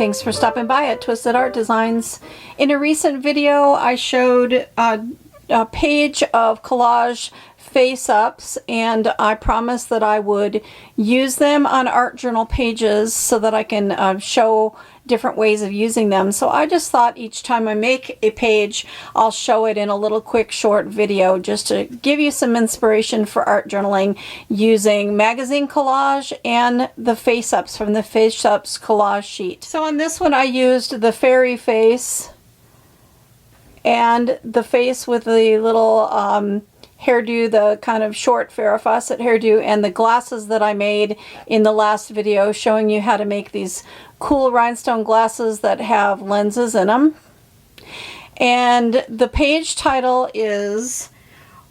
Thanks for stopping by at Twisted Art Designs. In a recent video, I showed a page of collage FaceUps, and I promised that I would use them on art journal pages so that I can show different ways of using them. So I just thought each time I make a page, I'll show it in a little quick short video just to give you some inspiration for art journaling using magazine collage and the FaceUps from the FaceUps collage sheet. So on this one I used the fairy face and the face with the little hairdo, the kind of short Farrah Fawcett hairdo, and the glasses that I made in the last video showing you how to make these cool rhinestone glasses that have lenses in them. And the page title is,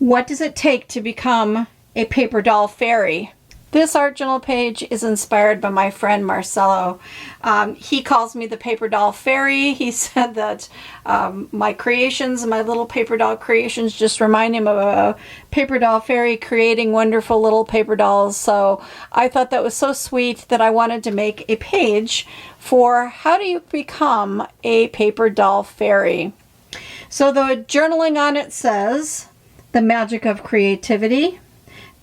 What Does It Take to Become a Paper Doll Fairy? This art journal page is inspired by my friend Marcelo. He calls me the paper doll fairy. He said that my creations, my little paper doll creations, just remind him of a paper doll fairy creating wonderful little paper dolls. So I thought that was so sweet that I wanted to make a page for how do you become a paper doll fairy. So the journaling on it says, the magic of creativity.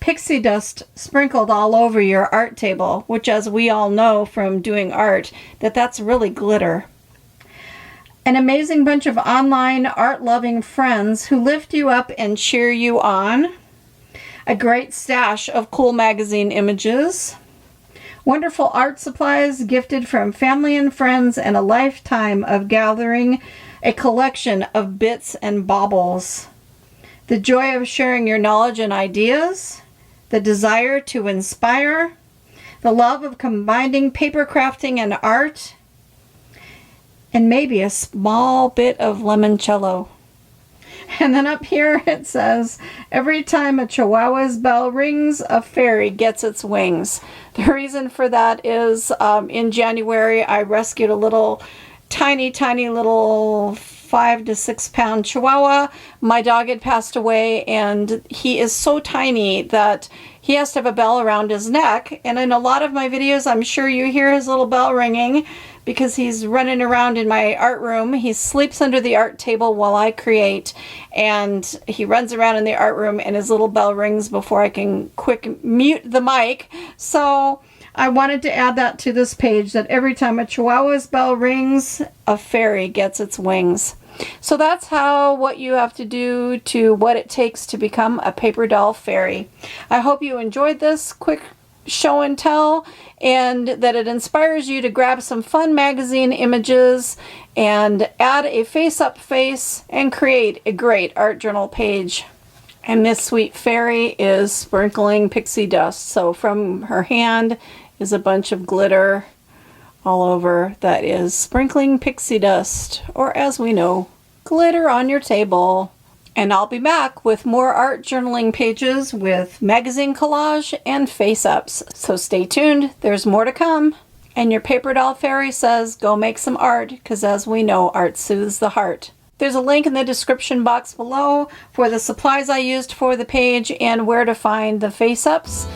Pixie dust sprinkled all over your art table, which, as we all know from doing art, that's really glitter. An amazing bunch of online art-loving friends who lift you up and cheer you on. A great stash of cool magazine images. Wonderful art supplies gifted from family and friends, and a lifetime of gathering a collection of bits and baubles. The joy of sharing your knowledge and ideas. The desire to inspire, the love of combining paper crafting and art, and maybe a small bit of limoncello. And then up here it says, every time a Chihuahua's bell rings, a fairy gets its wings. The reason for that is in January I rescued a little tiny little 5 to 6 pound Chihuahua. My dog had passed away, and he is so tiny that he has to have a bell around his neck. And in a lot of my videos, I'm sure you hear his little bell ringing because he's running around in my art room. He sleeps under the art table while I create, and he runs around in the art room and his little bell rings before I can quick mute the mic. So I wanted to add that to this page, that every time a Chihuahua's bell rings, a fairy gets its wings. So that's what you have to do to what it takes to become a paper doll fairy. I hope you enjoyed this quick show and tell, and that it inspires you to grab some fun magazine images and add a face-up face and create a great art journal page. And this sweet fairy is sprinkling pixie dust. So from her hand is a bunch of glitter all over that is sprinkling pixie dust, or as we know, glitter on your table. And I'll be back with more art journaling pages with magazine collage and face-ups. So stay tuned, there's more to come. And your paper doll fairy says go make some art, because as we know, art soothes the heart. There's a link in the description box below for the supplies I used for the page and where to find the face-ups.